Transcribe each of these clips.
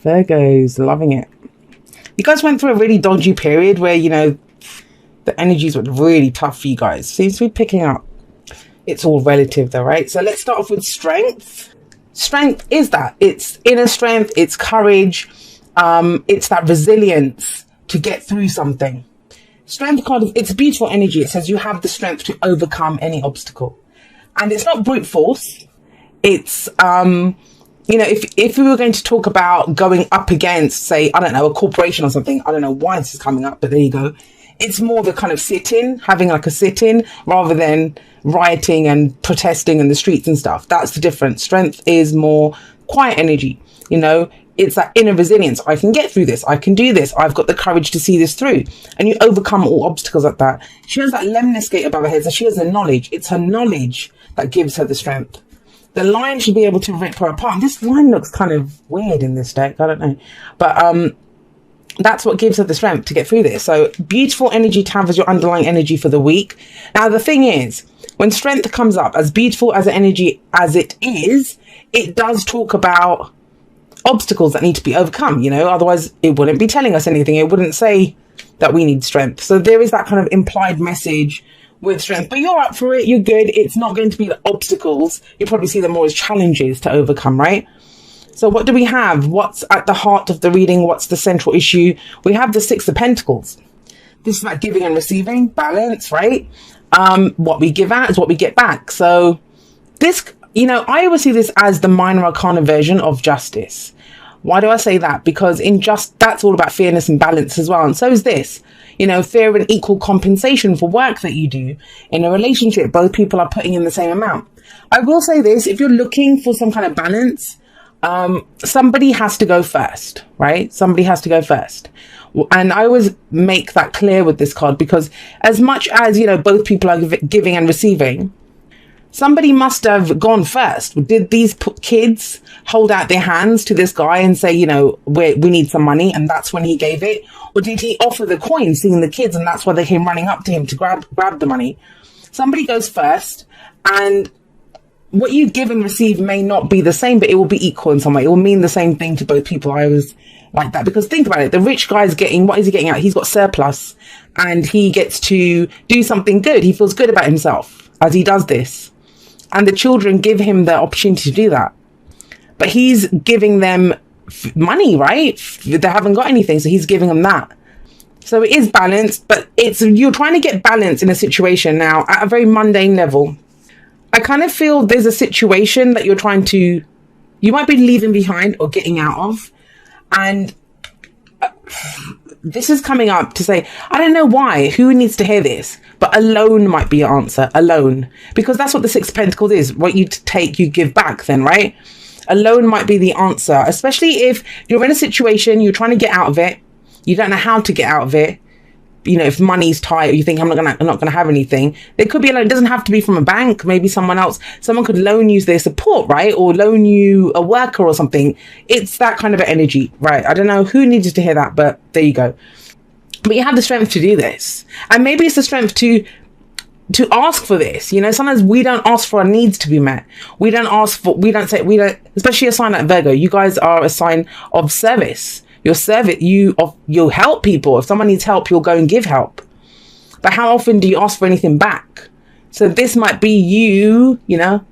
Virgos, loving it. You guys went through a really dodgy period where, you know, the energies were really tough for you guys. Seems to be picking up. It's all relative though, right? So let's start off with strength. Strength is that. It's inner strength. It's courage. It's that resilience to get through something. Strength card, it's beautiful energy. It says you have the strength to overcome any obstacle. And it's not brute force. It's, you know, if we were going to talk about going up against, say, I don't know, a corporation or something, I don't know why this is coming up, but there you go. It's more the kind of sit-in, having like a sit-in rather than rioting and protesting in the streets and stuff. That's the difference. Strength is more quiet energy, you know. It's that inner resilience. I can get through this. I can do this. I've got the courage to see this through. And you overcome all obstacles like that. She has that lemnis gate above her head. So she has the knowledge. It's her knowledge that gives her the strength. The lion should be able to rip her apart. This line looks kind of weird in this deck. I don't know. But that's what gives her the strength to get through this. So beautiful energy to have as your underlying energy for the week. Now, the thing is, when strength comes up, as beautiful as the energy as it is, it does talk about obstacles that need to be overcome, you know, otherwise it wouldn't be telling us anything. It wouldn't say that we need strength. So there is that kind of implied message with strength, but you're up for it. You're good. It's not going to be the obstacles. You probably see them more as challenges to overcome, right? So what do we have? What's at the heart of the reading? What's the central issue? We have the Six of Pentacles. This is about giving and receiving, balance, right? What we give out is what we get back. So this, you know, I always see this as the minor arcana version of justice. Why do I say that? Because that's all about fairness and balance as well. And so is this, you know, fair and equal compensation for work that you do in a relationship. Both people are putting in the same amount. I will say this, if you're looking for some kind of balance, somebody has to go first, right? Somebody has to go first. And I always make that clear with this card, because as much as, you know, both people are giving and receiving, somebody must have gone first. Did these kids hold out their hands to this guy and say, you know, we need some money, and that's when he gave it? Or did he offer the coin seeing the kids, and that's why they came running up to him to grab the money? Somebody goes first, and what you give and receive may not be the same, but it will be equal in some way. It will mean the same thing to both people. I always like that, because think about it. The rich guy's getting, what is he getting out? He's got surplus, and he gets to do something good. He feels good about himself as he does this. And the children give him the opportunity to do that. But he's giving them money, right? They haven't got anything, so he's giving them that. So it is balanced, but you're trying to get balance in a situation now at a very mundane level. I kind of feel there's a situation that you might be leaving behind or getting out of. And this is coming up to say, I don't know why, who needs to hear this, but alone might be your answer. Alone, because that's what the Six of Pentacles is. What you take, you give back then, right? Alone might be the answer, especially if you're in a situation, you're trying to get out of it, you don't know how to get out of it. You know, if money's tight, or you think I'm not gonna have anything, it could be alone. It doesn't have to be from a bank. Maybe someone could loan you their support, right? Or loan you a worker or something. It's that kind of energy, right? I don't know who needed to hear that, but there you go. But you have the strength to do this, and maybe it's the strength to ask for this. You know, sometimes we don't ask for our needs to be met. We don't, especially a sign like Virgo. You guys are a sign of service. You'll help people. If someone needs help, you'll go and give help. But how often do you ask for anything back? So this might be you know,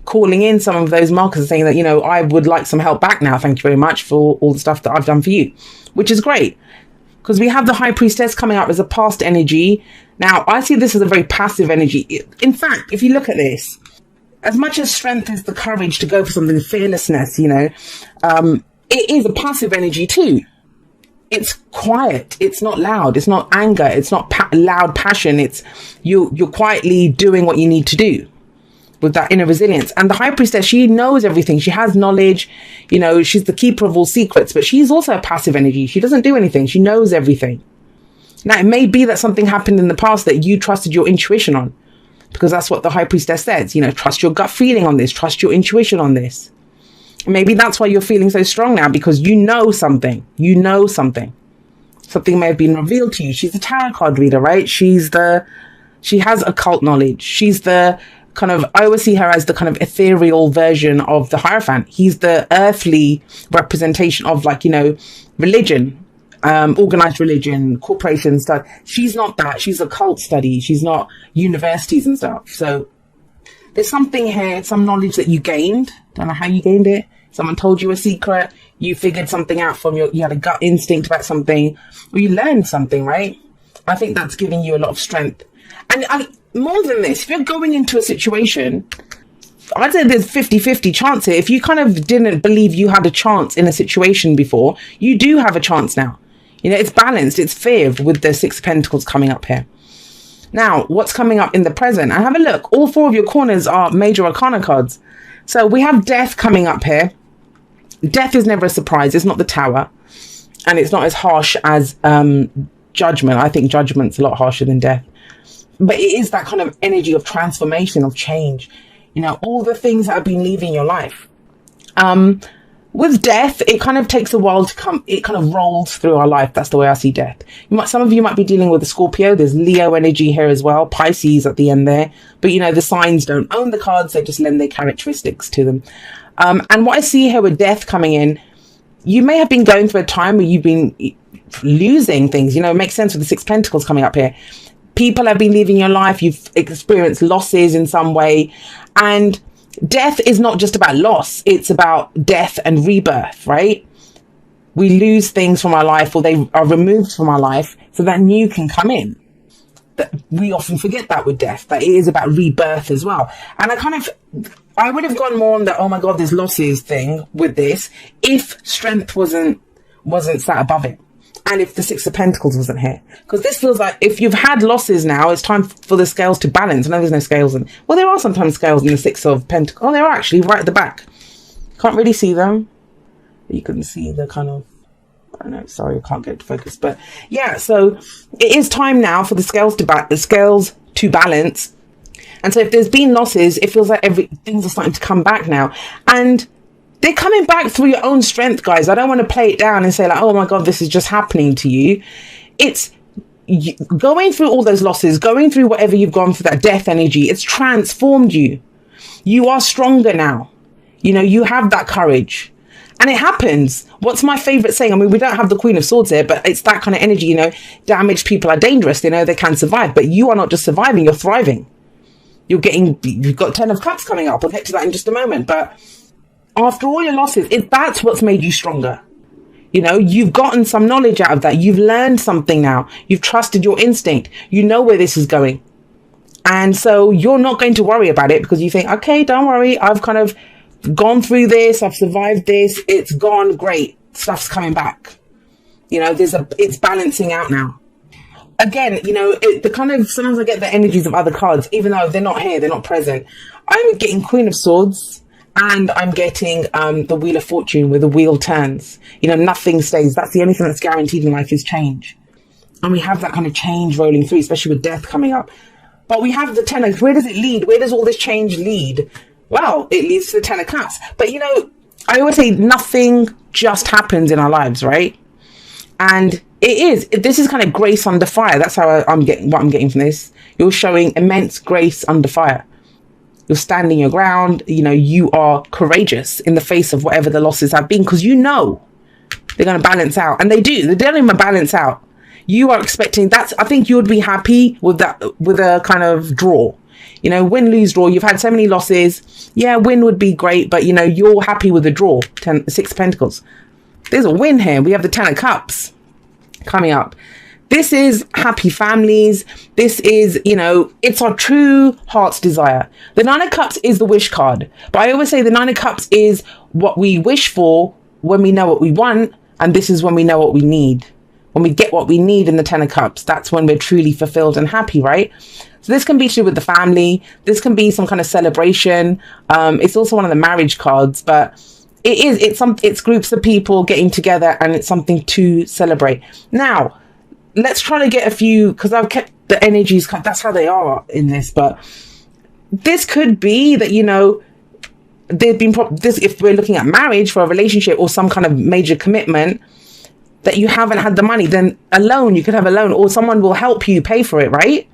calling in some of those markers and saying that, you know, I would like some help back now. Thank you very much for all the stuff that I've done for you, which is great. Because we have the High Priestess coming up as a past energy. Now, I see this as a very passive energy. In fact, if you look at this, as much as strength is the courage to go for something, fearlessness, you know, it is a passive energy too. It's quiet. It's not loud. It's not anger. It's not loud passion. It's you're quietly doing what you need to do with that inner resilience. And the High Priestess, she knows everything. She has knowledge. You know, she's the keeper of all secrets, but she's also a passive energy. She doesn't do anything. She knows everything. Now, it may be that something happened in the past that you trusted your intuition on, because that's what the High Priestess says. You know, trust your gut feeling on this. Trust your intuition on this. Maybe that's why you're feeling so strong now, because you know something. You know something. Something may have been revealed to you. She's a tarot card reader, right? She has occult knowledge. She's the kind of, I always see her as the kind of ethereal version of the Hierophant. He's the earthly representation of, like, you know, religion, organized religion, corporations, stuff. She's not that. She's occult study. She's not universities and stuff. So there's something here, some knowledge that you gained. Don't know how you gained it. Someone told you a secret. You figured something out from you had a gut instinct about something, or you learned something, right? I think that's giving you a lot of strength. And more than this, if you're going into a situation, I'd say there's 50-50 chance here. If you kind of didn't believe you had a chance in a situation before, you do have a chance now. You know, it's balanced, it's fair with the Six of Pentacles coming up here. Now, what's coming up in the present? And have a look. All four of your corners are major arcana cards. So we have death coming up here. Death is never a surprise. It's not the Tower. And it's not as harsh as judgment. I think judgment's a lot harsher than death. But it is that kind of energy of transformation, of change. You know, all the things that have been leaving your life. With death, it kind of takes a while to come. It kind of rolls through our life. That's the way I see death. Some of you might be dealing with a Scorpio. There's Leo energy here as well. Pisces at the end there. But, you know, the signs don't own the cards. They just lend their characteristics to them. And what I see here with death coming in, you may have been going through a time where you've been losing things. You know, it makes sense with the Six of Pentacles coming up here. People have been leaving your life. You've experienced losses in some way. And death is not just about loss. It's about death and rebirth, right? We lose things from our life, or they are removed from our life so that new can come in. That we often forget that with death, that it is about rebirth as well. And I would have gone more on the, oh my God, there's losses thing with this if strength wasn't sat above it. And if the Six of Pentacles wasn't here. Because this feels like if you've had losses now, it's time for the scales to balance. I know there's no scales in. Well, there are sometimes scales in the Six of Pentacles. Oh, there are actually right at the back. Can't really see them. You couldn't see the kind of, I don't know, sorry, I can't get it to focus. But yeah, so it is time now for the scales to balance. And so if there's been losses, it feels like things are starting to come back now. And they're coming back through your own strength, guys. I don't want to play it down and say like, oh my God, this is just happening to you. It's going through all those losses, going through whatever you've gone through, that death energy. It's transformed you. You are stronger now. You know, you have that courage. And it happens. What's my favorite saying? I mean, we don't have the Queen of Swords here, but it's that kind of energy, you know, damaged people are dangerous. They know they can survive, but you are not just surviving, you're thriving. You've got 10 of Cups coming up. I'll get to that in just a moment. But after all your losses, that's what's made you stronger. You know, you've gotten some knowledge out of that. You've learned something now. You've trusted your instinct. You know where this is going. And so you're not going to worry about it because you think, okay, don't worry. I've kind of gone through this. I've survived this. It's gone great. Stuff's coming back. You know, it's balancing out now. Again, you know, sometimes I get the energies of other cards, even though they're not here, they're not present. I'm getting Queen of Swords and I'm getting the Wheel of Fortune where the wheel turns. You know, nothing stays. That's the only thing that's guaranteed in life is change. And we have that kind of change rolling through, especially with death coming up. But we have the Ten of, where does it lead? Where does all this change lead? Well, it leads to the Ten of Cups. But, you know, I always say nothing just happens in our lives, right? And this is kind of grace under fire. That's how I'm getting from this. You're showing immense grace under fire. You're standing your ground. You know, you are courageous in the face of whatever the losses have been, because you know they're going to balance out. And they do. They don't even balance out. You are expecting that. I think you would be happy with that, with a kind of draw. You know, win, lose, draw. You've had so many losses. Yeah, win would be great, but, you know, you're happy with the draw. Six of Pentacles. There's a win here. We have the Ten of Cups coming up. This is happy families. This is, you know, it's our true heart's desire. The Nine of Cups is the wish card. But I always say the Nine of Cups is what we wish for when we know what we want. And this is when we know what we need. When we get what we need in the Ten of Cups, that's when we're truly fulfilled and happy, right? So this can be to do with the family. This can be some kind of celebration. It's also one of the marriage cards, but it's groups of people getting together and it's something to celebrate. Now, let's try to get a few, because I've kept the energies, that's how they are in this, but this could be that, you know, there've been if we're looking at marriage for a relationship or some kind of major commitment, that you haven't had the money, then a loan, you could have a loan, or someone will help you pay for it, right?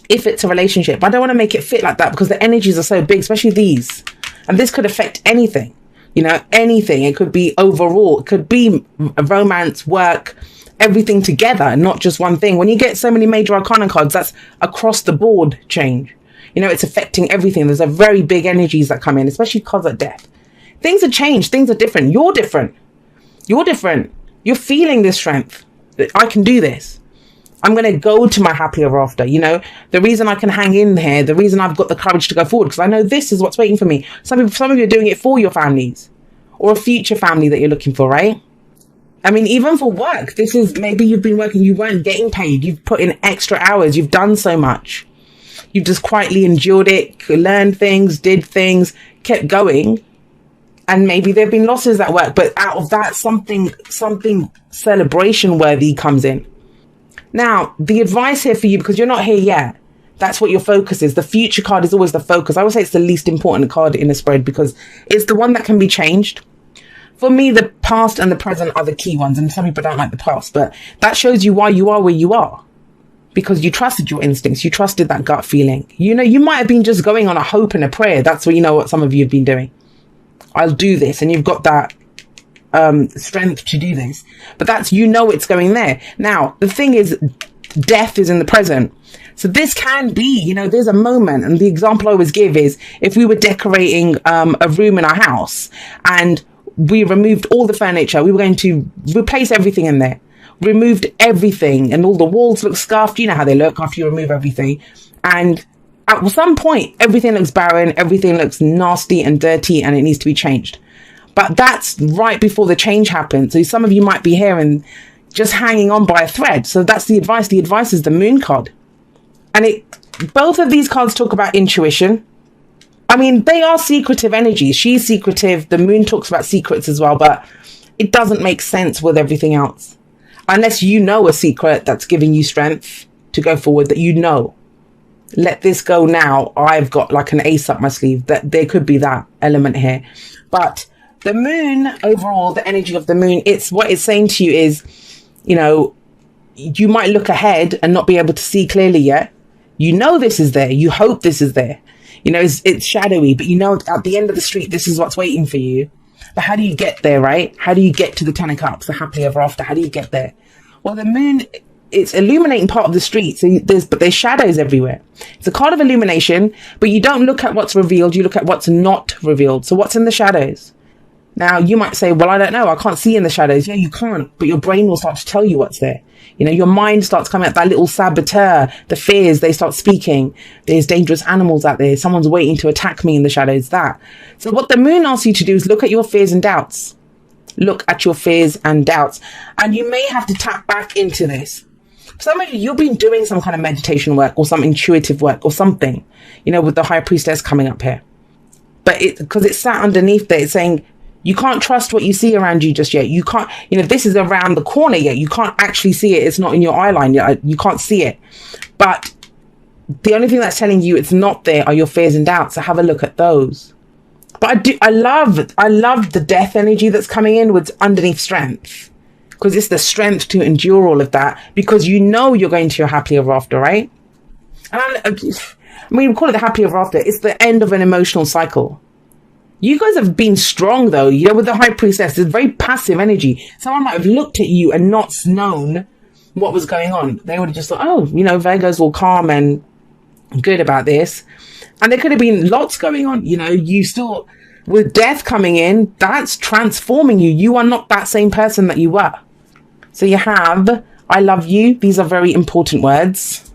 if it's a relationship. I don't want to make it fit like that because the energies are so big, especially these. And this could affect anything, you know, anything. It could be overall, it could be a romance, work, everything together, not just one thing. When you get so many major arcana cards, that's across the board change. You know, it's affecting everything. There's a very big energies that come in, especially because of death. Things are changed. Things are different. You're different. You're different. You're feeling this strength. That I can do this. I'm going to go to my happy ever after. You know, the reason I can hang in here, the reason I've got the courage to go forward, because I know this is what's waiting for me. Some of you are doing it for your families or a future family that you're looking for, right? I mean, even for work, this is maybe you've been working, you weren't getting paid. You've put in extra hours. You've done so much. You've just quietly endured it, learned things, did things, kept going. And maybe there have been losses at work, but out of that, something celebration worthy comes in. Now, the advice here for you, because you're not here yet, that's what your focus is. The future card is always the focus. I would say it's the least important card in a spread because it's the one that can be changed. For me, the past and the present are the key ones. And some people don't like the past, but that shows you why you are where you are. Because you trusted your instincts. You trusted that gut feeling. You know, you might have been just going on a hope and a prayer. That's what, you know, what some of you have been doing. I'll do this. And you've got that strength to do this. But that's, you know, it's going there. Now, the thing is, death is in the present. So this can be, you know, there's a moment. And the example I always give is if we were decorating a room in our house and we removed all the furniture, we were going to replace everything in there. Removed everything and all the walls look scuffed. You know how they look after you remove everything. And at some point, everything looks barren, everything looks nasty and dirty, and it needs to be changed. But that's right before the change happens. So some of you might be here and just hanging on by a thread. So that's the advice. The advice is the moon card. And both of these cards talk about intuition. I mean, they are secretive energies. She's secretive. The moon talks about secrets as well, but it doesn't make sense with everything else. Unless you know a secret that's giving you strength to go forward, that you know, let this go now. I've got like an ace up my sleeve. That there could be that element here. But the moon, overall, the energy of the moon, it's what it's saying to you is, you know, you might look ahead and not be able to see clearly yet. You know this is there. You hope this is there. You know, it's shadowy, but you know at the end of the street, this is what's waiting for you. But how do you get there, right? How do you get to the 10 of Cups, the happily ever after? How do you get there? Well, the moon, it's illuminating part of the street. So there's shadows everywhere. It's a card of illumination, but you don't look at what's revealed. You look at what's not revealed. So what's in the shadows? Now, you might say, well, I don't know. I can't see in the shadows. Yeah, you can't. But your brain will start to tell you what's there. You know, your mind starts coming up, that little saboteur, the fears, they start speaking. There's dangerous animals out there. Someone's waiting to attack me in the shadows, that. So what the moon asks you to do is look at your fears and doubts. Look at your fears and doubts. And you may have to tap back into this. Some of you, you've been doing some kind of meditation work or some intuitive work or something, you know, with the High Priestess coming up here. But because it's sat underneath there, it's saying, you can't trust what you see around you just yet. You can't, you know, this is around the corner yet. You can't actually see it. It's not in your eye line yet. You can't see it. But the only thing that's telling you it's not there are your fears and doubts. So have a look at those. But I love the death energy that's coming in with underneath strength. Because it's the strength to endure all of that. Because you know you're going to your happy ever after, right? And I mean, we call it the happy ever after. It's the end of an emotional cycle. You guys have been strong, though. You know, with the High Priestess, it's very passive energy. Someone might have looked at you and not known what was going on. They would have just thought, oh, you know, Virgo's all calm and good about this. And there could have been lots going on. You know, you still, with death coming in, that's transforming you. You are not that same person that you were. So you have, I love you. These are very important words.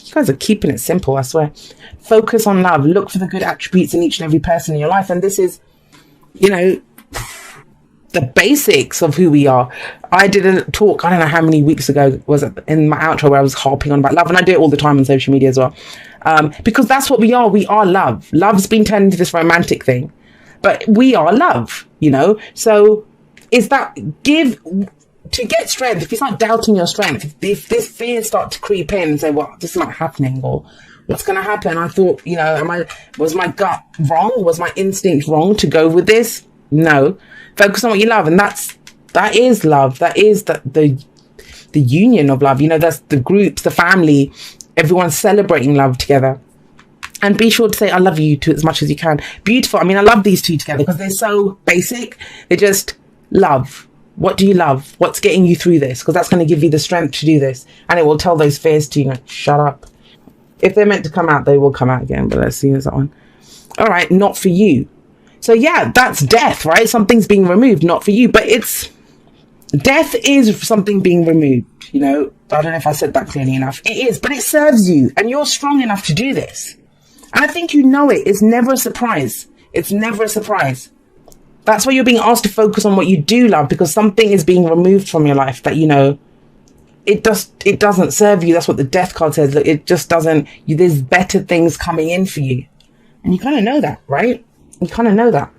You guys are keeping it simple, I swear. Focus on love. Look for the good attributes in each and every person in your life. And this is, you know, the basics of who we are. I did a talk, I don't know how many weeks ago, was it in my outro, where I was harping on about love. And I do it all the time on social media as well. Because that's what we are. We are love. Love's been turned into this romantic thing. But we are love, you know. So is that to get strength, if you start doubting your strength, if this fear starts to creep in and say, well, this is not happening, or what's going to happen? I thought, you know, was my gut wrong? Was my instinct wrong to go with this? No. Focus on what you love. And that is love. That is the union of love. You know, that's the groups, the family, Everyone's celebrating love together. And be sure to say I love you to as much as you can. Beautiful. I mean, I love these two together because they're so basic. They just love. What do you love? What's getting you through this? Because that's going to give you the strength to do this. And it will tell those fears to, you know, shut up. If they're meant to come out, they will come out again. But let's see who's that one. All right, not for you. So yeah, that's death, right? Something's being removed, not for you. But it's... death is something being removed, you know. I don't know if I said that clearly enough. It is, but it serves you. And you're strong enough to do this. And I think you know it. It's never a surprise. It's never a surprise. That's why you're being asked to focus on what you do love, because something is being removed from your life that, you know, it doesn't serve you. That's what the death card says. Look, it just doesn't. There's better things coming in for you. And you kind of know that, right? You kind of know that.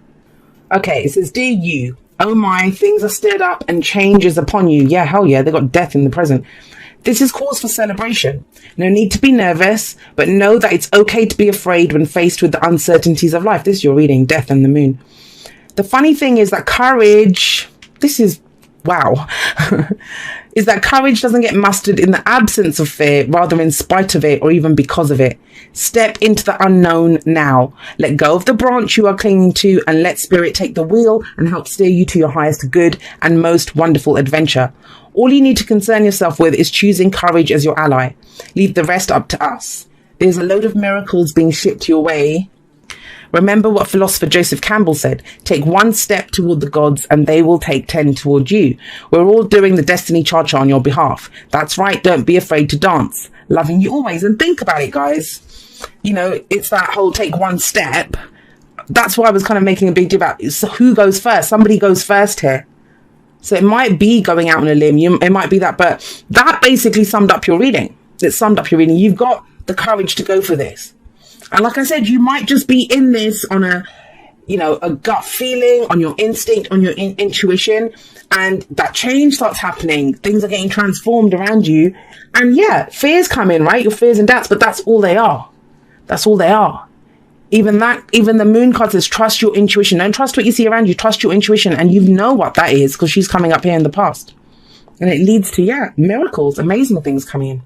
Okay, it says, dear you, oh my, things are stirred up and change is upon you. Yeah, hell yeah, they got death in the present. This is cause for celebration. No need to be nervous, but know that it's okay to be afraid when faced with the uncertainties of life. This is your reading, Death and the Moon. The funny thing is that courage, this is, wow, is that courage doesn't get mustered in the absence of fear, rather in spite of it or even because of it. Step into the unknown now. Let go of the branch you are clinging to and let spirit take the wheel and help steer you to your highest good and most wonderful adventure. All you need to concern yourself with is choosing courage as your ally. Leave the rest up to us. There's a load of miracles being shipped your way. Remember what philosopher Joseph Campbell said, take one step toward the gods and they will take 10 toward you. We're all doing the destiny cha-cha on your behalf. That's right, don't be afraid to dance. Loving you always. And think about it, guys. You know, it's that whole take one step. That's why I was kind of making a big deal about it. So who goes first? Somebody goes first here. So it might be going out on a limb. It might be that, but that basically summed up your reading. It summed up your reading. You've got the courage to go for this. And like I said, you might just be in this on a, you know, a gut feeling, on your instinct, on your intuition. And that change starts happening. Things are getting transformed around you. And yeah, fears come in, right? Your fears and doubts, but that's all they are. That's all they are. Even the moon card says, trust your intuition. Don't trust what you see around you. Trust your intuition. And you know what that is because she's coming up here in the past. And it leads to, yeah, miracles, amazing things coming in.